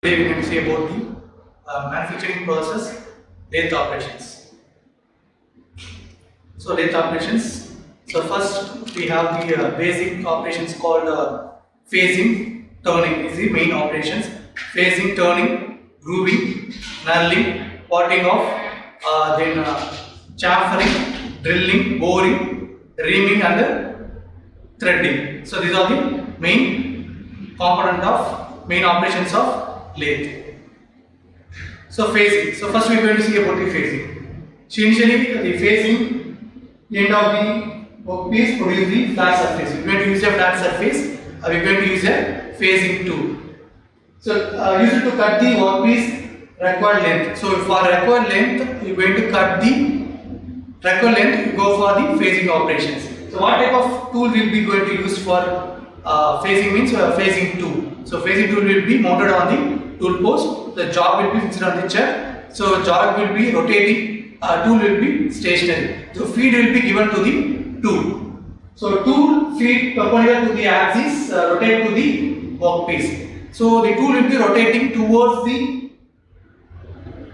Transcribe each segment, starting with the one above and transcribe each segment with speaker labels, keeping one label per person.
Speaker 1: Today we are going to see about the manufacturing process, lathe operations. So lathe operations. So first we have the basic operations called phasing, turning is the main operations. Phasing, turning, grooving, knurling, potting off, then chamfering, drilling, boring, reaming and threading. So these are the main main operations of lathe. So phasing. So first we are going to see about the phasing. So initially the phasing, end of the workpiece produce the flat surface. We are going to use a flat surface. We are going to use a phasing tool. So use it to cut the workpiece required length. So for required length, you are going to cut the required length. You go for the phasing operations. So what type of tool will be going to use for phasing means phasing tool. So phasing tool will be mounted on the tool post. The job will be fixed on the chair. So job will be rotating. Tool will be stationary. So feed will be given to the tool. So tool feed perpendicular to the axis rotate to the workpiece. So the tool will be rotating towards the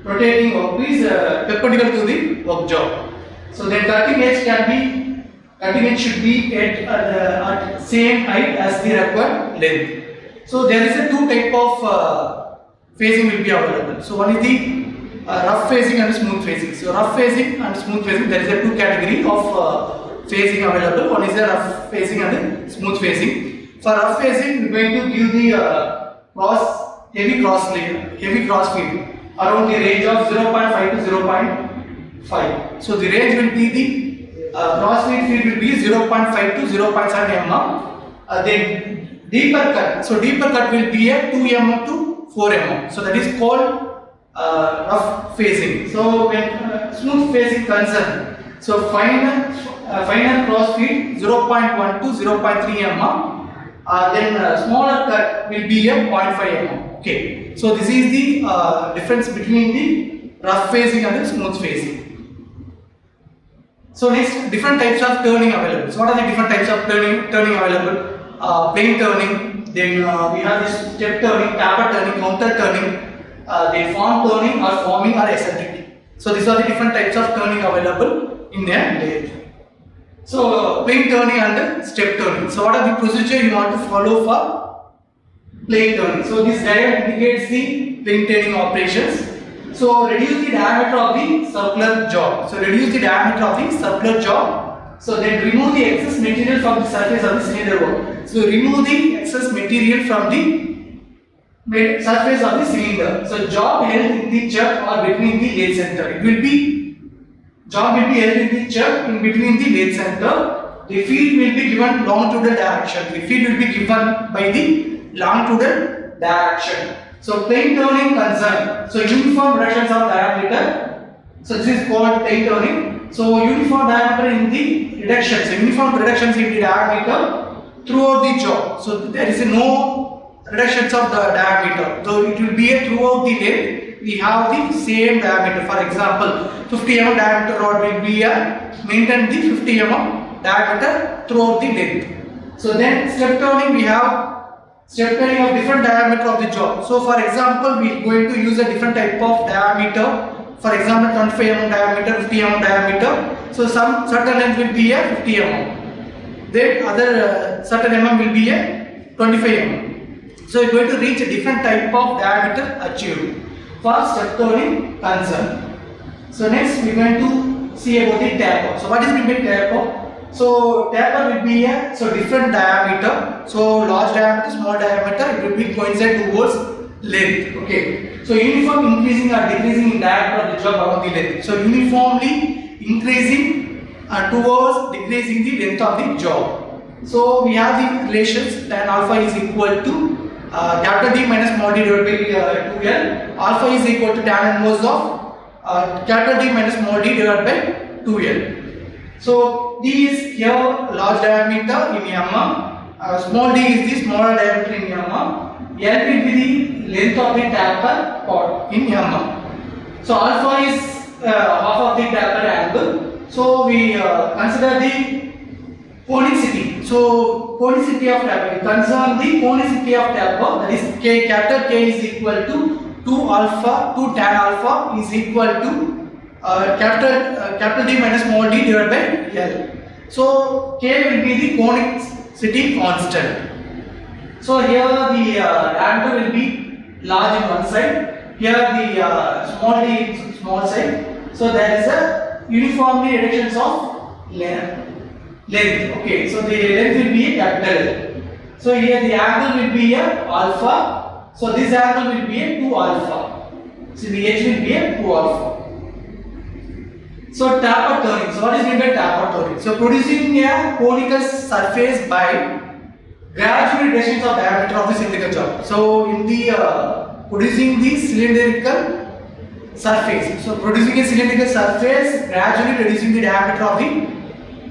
Speaker 1: rotating workpiece perpendicular to the work job. So then cutting edge should be at same height as the required length. So there is a two type of phasing will be available. So one is the rough phasing and smooth phasing. So rough phasing and smooth phasing, there is a two category of phasing available. One is a rough phasing and smooth phasing. For rough phasing, we are going to give the heavy cross feed around the range of 0.5 to 0.5. So the range will be the cross feed will be 0.5 to 0.7 mm. Then deeper cut. So deeper cut will be a 2 mm to 4 mm. So that is called rough phasing. So when smooth phasing concerned, so finer cross feed 0.1 to 0.3 mm. Then smaller cut will be a 0.5 mm. Okay. So this is the difference between the rough phasing and the smooth phasing. So next, different types of turning available. So what are the different types of turning available? Plain turning. Then we have this step turning, taper turning, counter turning. Then form turning or forming or eccentric. So these are the different types of turning available in a lathe. So plain turning and step turning. So what are the procedure you want to follow for plain turning? So this diagram indicates the plain turning operations. So reduce the diameter of the circular job. So reduce the diameter of the circular job. So then remove the excess material from the surface of the cylinder work. So remove the excess material from the surface of the cylinder. So job held in the chuck or between the lathe center. Job will be held in the chuck in between the lathe center. The feed will be given longitudinal direction. The feed will be given by the longitudinal direction. So plain turning concern. So uniform reductions of diameter. So this is called plain turning. So uniform diameter in the reductions. So uniform reductions in the diameter throughout the job. So there is no reductions of the diameter. So it will be a throughout the length. We have the same diameter. For example, 50 mm diameter rod will be maintain the 50 mm diameter throughout the length. So then step turning, we have step turning of different diameter of the job. So for example, we are going to use a different type of diameter. For example, 25 mm diameter, 50 mm diameter. So some certain length will be a 50 mm. Then other certain mm will be a 25 mm. So we are going to reach a different type of diameter achieved for step turning concern. So next we are going to see about the taper. So what is meant by taper? So taper will be a different diameter. So large diameter, small diameter, it will be coincide towards length. Okay. So uniform increasing or decreasing in diameter of the job along the length. So uniformly increasing towards decreasing the length of the job. So we have the relations tan alpha is equal to capital D minus small d divided by 2L. Alpha is equal to tan inverse of capital D minus small d divided by 2L. So D is here large diameter in mm, small d is the smaller diameter in mm, L will be the length of the taper pot in mm. So alpha is half of the taper angle. So we consider the Conicity. So conicity of taper. Concern the conicity of taper. That is K. Capital K is equal to 2 alpha 2 tan alpha is equal to capital D minus small d divided by L. So K will be the conicity constant. So here the diameter will be large in one side. Here the small d is small side. So there is a uniformly reductions of length. Okay, so the length will be a capital L. So here the angle will be a alpha. So this angle will be a 2 alpha. So the h will be a 2 alpha. So taper turning. So what is meant by taper turning? So producing a conical surface by gradual reductions of diameter of the cylindrical job. So in the producing the cylindrical surface. So producing a cylindrical surface, gradually reducing the diameter of the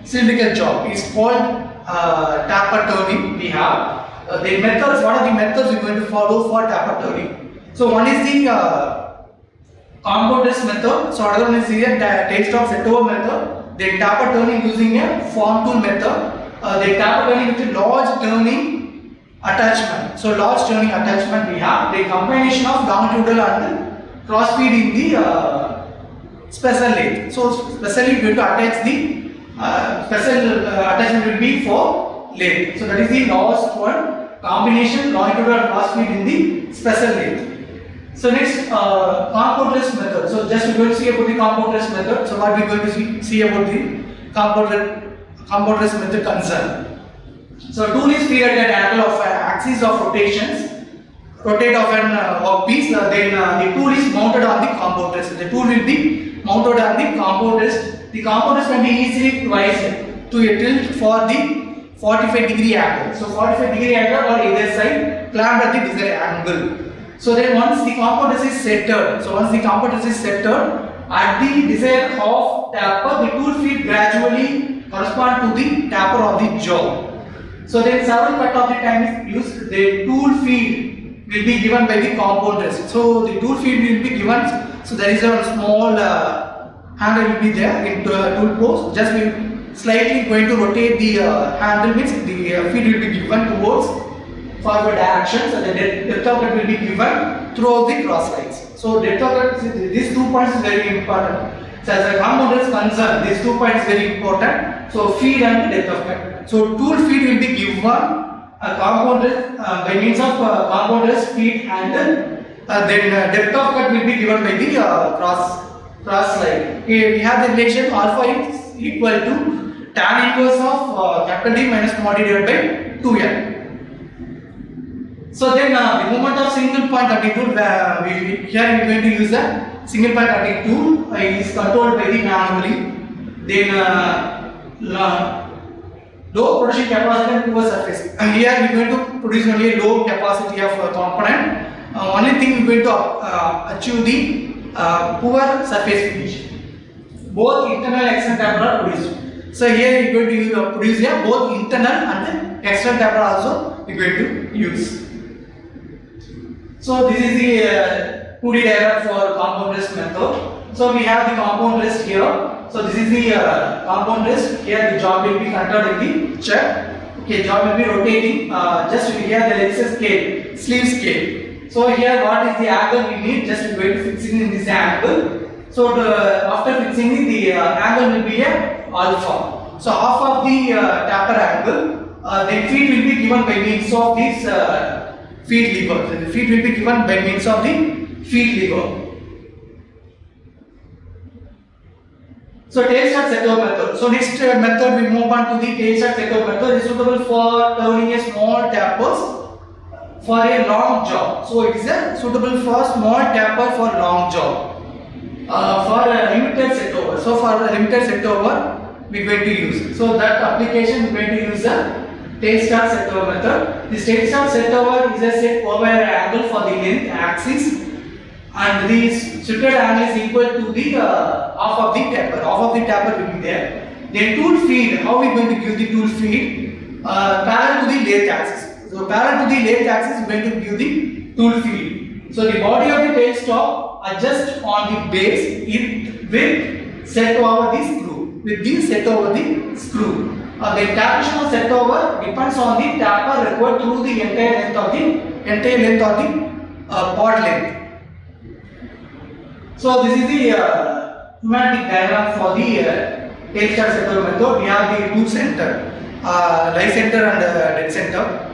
Speaker 1: cylindrical job is called taper turning. We have the methods. What are the methods we are going to follow for taper turning? So one is the compound test method. So another one is the tailstock setover method. Then taper turning using a form tool method. The taper turning with a large turning attachment. So large turning attachment we have the combination of longitudinal and cross feed in the special lathe. So specially we are going to attach the special attachment will be for lathe. So that is the last one, combination longitudinal and cross feed in the special lathe. So next compound test method. So just we are going to see about the compound test method. So what we are going to see about the compound test method concern. So tool is fed at an angle of axis of rotations, rotate of an workpiece. Then the tool is mounted on the compound test. The tool will be mounted on the compound test. The compound test can be easily twisted to a tilt for the 45-degree angle. So 45-degree angle on either side, clamped at the desired angle. So then once the compound test is centered, at the desired half taper, the tool feet gradually correspond to the taper of the job. So then several cut of the time is used. The tool feed will be given by the compound test. So the tool feed will be given. So there is a small handle will be there in tool post. Just we slightly going to rotate the handle, means the feed will be given towards forward direction. So the depth of cut will be given throughout the cross lines. So depth of cut, these 2 points is very important. So as a compound is concerned, these 2 points is very important. So feed and depth of cut. So tool feed will be given a compound by means of compound feed handle. Then depth of cut will be given by the cross line. Okay, we have the relation alpha is equal to tan inverse of capital D minus small d divided by 2n. So then the moment of single point cutting tool, here we are going to use a single point cutting tool is controlled by the manually. Then low production capacity and poor surface. And here we are going to produce only a low capacity of component. Only thing we are going to achieve the poor surface finish. Both internal and external taper are produced. So here we are going to produce here both internal and external taper also we are going to use. So this is the 2D diagram for compound test method. So we have the compound test here. So this is the compound test. Here the job will be controlled in the check. Okay, job will be rotating. Just here there is a scale, sleeve scale. So here what is the angle we need? Just we are going to fixing in this angle. So after fixing it, the angle will be a alpha. So half of the taper angle, the feed will be given by means of this feed lever. So the feed will be given by means of the feed lever. So tailstock setup method. So next method we move on to the tailstock setup method. It is suitable for turning a small tapers for a long job. So it is suitable for small taper for long job. For a limited setover. So for the limited setover we are going to use. So that application we are going to use a tailstock setover method. This tailstock setover is a set over angle for the length axis, and this shifted angle is equal to the half of the taper. Half of the taper will be there. Then tool feed. How we are going to give the tool feed? Parallel to the lathe axis. So parallel to the lathe axis we are going to give the tool feed. So the body of the tailstock adjust on the base. It will set over the screw. with the set over the screw. The calculation of set over depends on the taper required through the entire length of the pod length. So this is the schematic diagram for the tail start set over method. We have the two center, live center and dead center.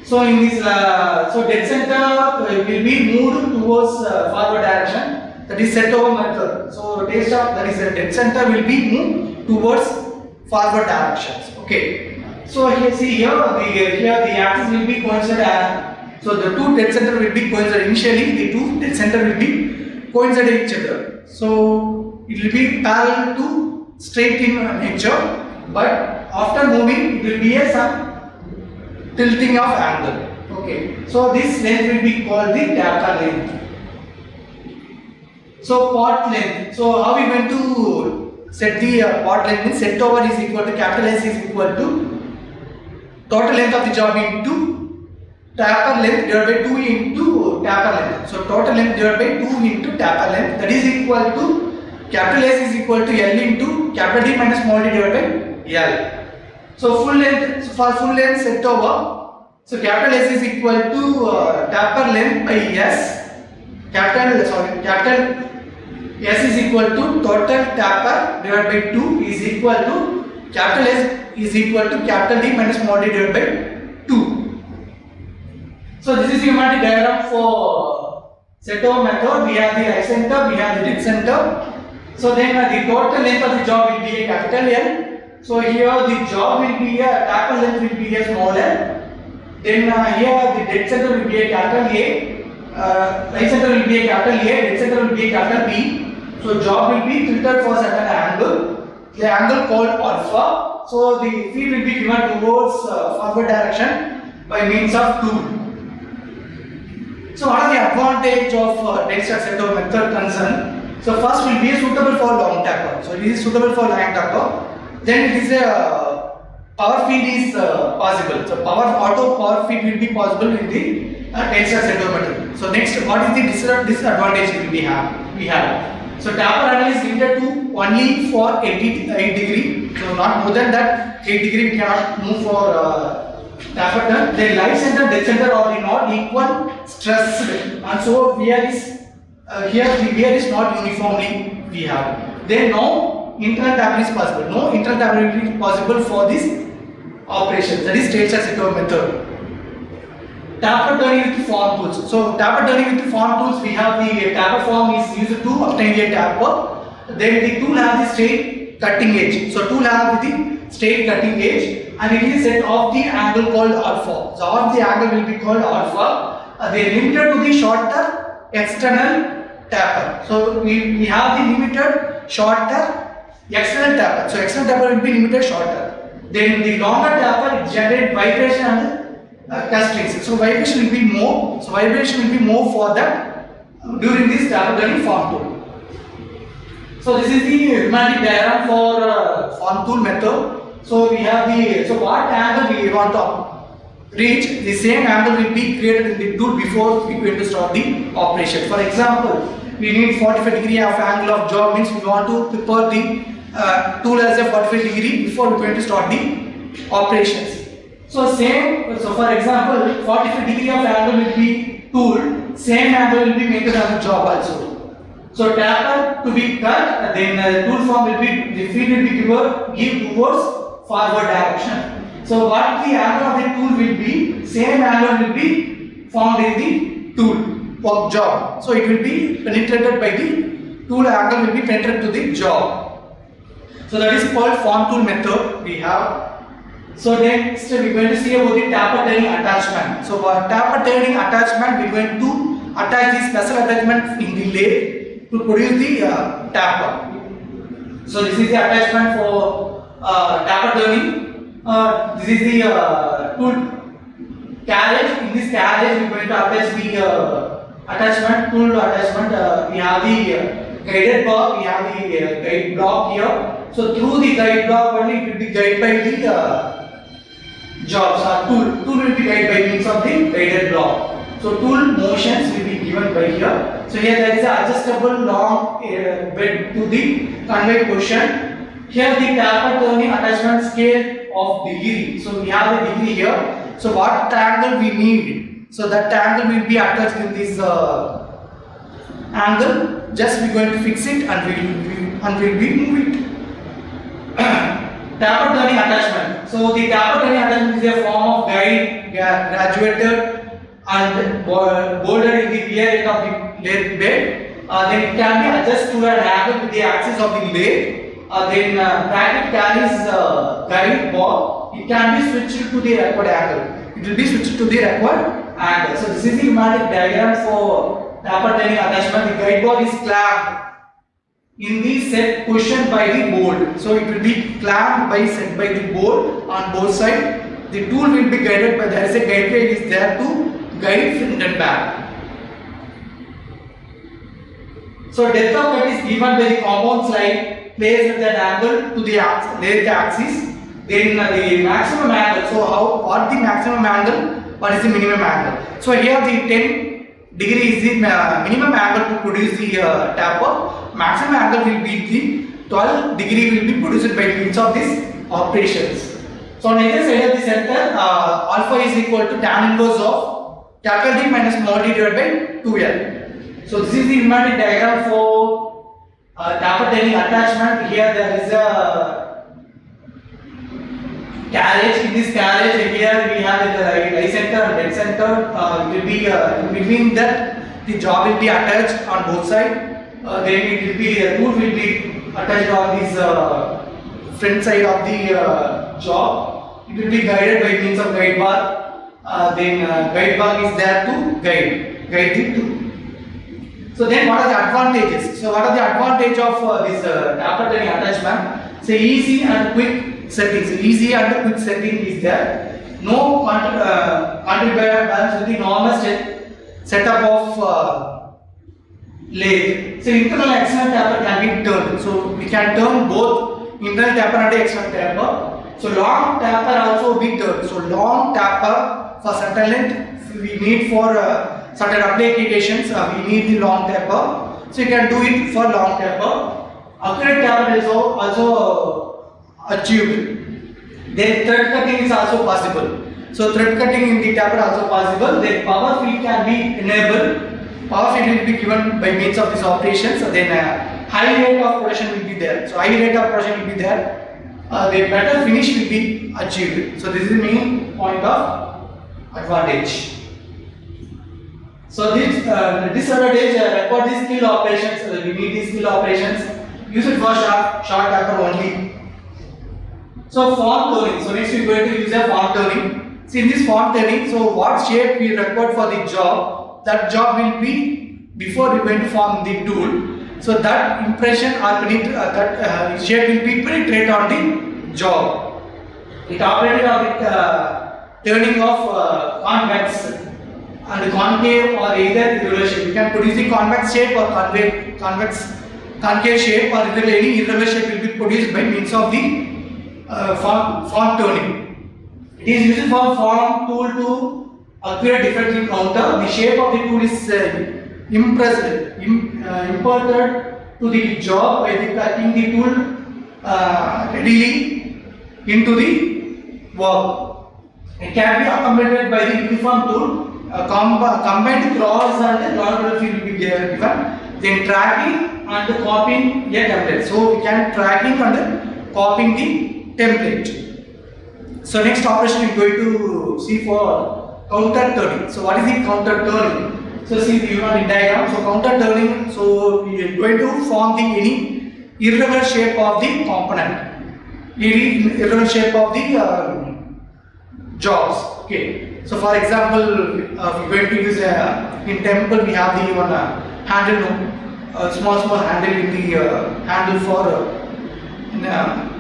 Speaker 1: So in this, dead center will be moved towards forward direction. That is set over method. So tail start, that is the dead center will be moved towards forward directions. Okay. So here see here the axis will be coincident. So the two dead center will be coincident. Initially the two dead center will be coincident each other. So it will be parallel to straight in nature, but after moving it will be some tilting of angle. Okay. So this length will be called the taper length. So pod length. So how we going to set the pod length? Set over is equal to capital S is equal to total length of the job into taper length divided by 2 into taper length. So total length divided by 2 into taper length, that is equal to capital S is equal to L into capital D minus small d divided by L. So full length, for full length set over, so capital S is equal to taper length by S. Capital S is equal to total taper divided by 2 is equal to capital S is equal to capital D minus small d divided by 2. So this is the schematic diagram for set over method. We have the right center, we have the dead center. So then the total length of the job will be a capital L. So here the job will be a taper length will be a small l. Then here the dead center will be a capital A. Right center will be a capital A, dead center will be a capital B. So job will be tilted for certain angle. The angle called alpha. So the feed will be given towards forward direction by means of tool. So what are the advantage of dead start set over method concern? So first will be suitable for long taper. So it is suitable for long taper. Then it is a power feed is possible. So auto power feed will be possible in the tail start set over method. So next, what is the disadvantage we have? So taper angle is limited to only for 8 degree. So not more than that 8 degree we cannot move for taper turn. The live center, dead center are not equal stress, and so wear is here the wear is not uniformly we have. Then no internal taper is possible. No internal taper is possible for this operation. That is tail start set over method. Taper turning with form tools. So taper turning with form tools, we have the taper form is used to obtain a taper. Then the tool has the straight cutting edge. So tool has the straight cutting edge, and it is set off the angle called alpha. So off the angle will be called alpha. They are limited to the shorter external taper. So we have the limited shorter external taper. So external taper will be limited shorter. Then the longer taper generate vibration and constraints. So vibration will be more. So vibration will be more for that during this taper turning form tool. So this is the schematic diagram for form tool method. So we have the what angle we want to reach. The same angle will be created in the tool before we going to start the operation. For example, we need 45 degree of angle of job, means we want to prepare the tool as a 45 degree before we going to start the operations. So for example, 45 degree of angle will be tool, same angle will be made on the job also. So taper to be cut, then tool form will be, the feed will be give towards forward direction. So what the angle of the tool will be, same angle will be formed in the tool for job. So it will be penetrated by the tool, angle will be penetrated to the job. So that is called form tool method we have. So next we are going to see about the taper turning attachment. So for taper turning attachment, we are going to attach the special attachment in the lathe to produce the taper. So this is the attachment for taper turning. This is the tool carriage. In this carriage, we are going to attach the attachment, tool attachment. We have the guided block, we have the guide block here. So through the guide block only it will be guided by the jobs. Tool will be guided by means of the guided block. So tool motions will be given by here. So here there is an adjustable long bed to the convey position. Here the taper turning attachment scale of degree. So we have the degree here. So what angle we need? So that angle will be attached in this angle. Just we going to fix it and we'll be move it. Taper turning attachment. So the taper turning attachment is a form of guide graduated and bolded in the rear end of the lathe bed. Then it can be adjusted to an angle with the axis of the lathe. Then bracket carries guide ball. It can be switched to the required angle. It will be switched to the required angle. So this is the schematic diagram for taper turning attachment. The guide ball is clamped in the set position by the bolt. So it will be clamped by set by the bolt on both sides. The tool will be guided by there is a guide rail is there to guide front and back. So depth of cut is given by the compound slide placed at an angle to the lathe axis. Then the maximum angle. So what the maximum angle? What is the minimum angle? So here the 10 degree is the minimum angle to produce the taper. Maximum angle will be the 12 degree will be produced by means of these operations. So on either side of the center, alpha is equal to tan inverse of capital D minus small d divided by 2L. So this is the schematic diagram for taper turning attachment. Here there is a carriage. In this carriage here we have the right center and dead center. It will be in between that the job will be attached on both sides. Then it will be the tool will be attached on this front side of the job. It will be guided by means of guide bar. Then guide bar is there to guide the tool. So then what are the advantages? So what are the advantage of this taper turning attachment? So easy and quick setting. So easy and quick setting is there. No contributor balance with the normal setup of lathe. So internal and external taper can be turned. So we can turn both internal taper and external taper. So long taper also be turned. So long taper for certain length we need for certain applications we need the long taper. So you can do it for long taper. Accurate taper is also achieved. Then thread cutting is also possible. So thread cutting in the taper also possible. Then power feed can be enabled. Power feed will be given by means of these operations. So then high rate of production will be there. So high rate of production will be there. The better finish will be achieved. So this is the main point of advantage. So this disadvantage record these skill operations. We need these skill operations. Use it for short taper only. So form turning. So next we are going to use a form turning. See in this form turning. So what shape we record for the job? That job will be before we are going to form the tool. So that impression or that shape will be penetrate on the job. It operated on the turning of convex and concave or either irregular shape. You can produce the convex shape or concave shape or any irregular shape will be produced by means of the form turning. It is used for form tool to accurate defect in counter. The shape of the tool is imparted to the job by the cutting the tool readily into the work. It can be accommodated by the uniform tool. Combined cross and the lateral field will be given. Then tracking and copying a template. So we can tracking and copying the template. So next operation we are going to see for counter turning. So what is the counter turning? So see the schematic diagram. So counter turning. So we are going to form the any irregular shape of the component, irregular shape of the jobs. Okay. So for example, we are going to use in temple we have the one handle, small handle in the handle for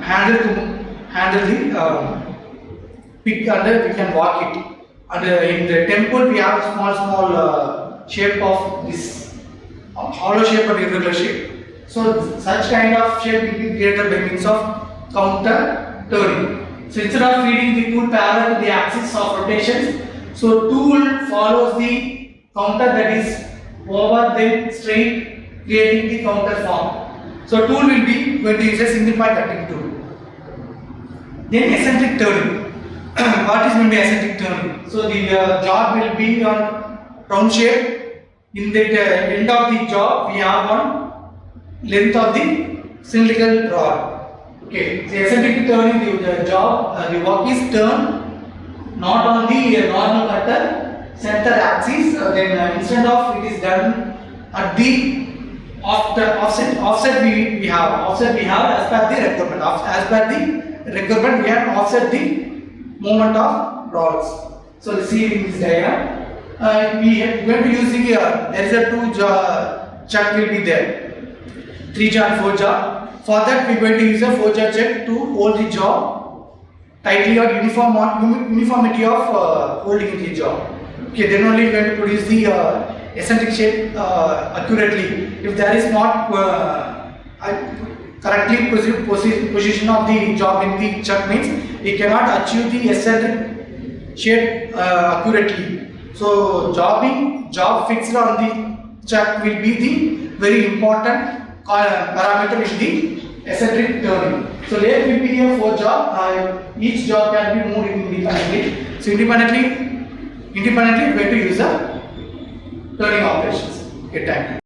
Speaker 1: handle to handle the pick and we can walk it. And in the temple we have small shape of this hollow shape or irregular shape. So such kind of shape will be created by means of counter turning. So instead of feeding the tool parallel to the axis of rotations, so tool follows the counter that is over then straight, creating the counter form. So tool will be going to use a single point cutting tool. Then eccentric turning. What is meant by eccentric turning? So the job will be on round shape. In the end of the job, we have one length of the cylindrical rod. Okay, the eccentric turning, the job, the work is turned not on the normal cutter center axis. Then instead of it is done at the offset we have as per the requirement. As per the requirement, we have offset the movement of rods. So see in this diagram. We are going to use here. There is a two chuck will be there, 3 jaw and 4 jaw. For that, we are going to use a 4 jaw chuck to hold the jaw tightly or uniformity of holding the jaw. Okay, then only we are going to produce the eccentric shape accurately. If there is not correctly position of the jaw in the chuck, means we cannot achieve the eccentric shape accurately. So job fixed on the chuck will be the very important parameter in the eccentric turning. So lathe will be a 4 jaw. Each jaw can be moved independently. So independently we are going to use the turning operations. Okay, thank you.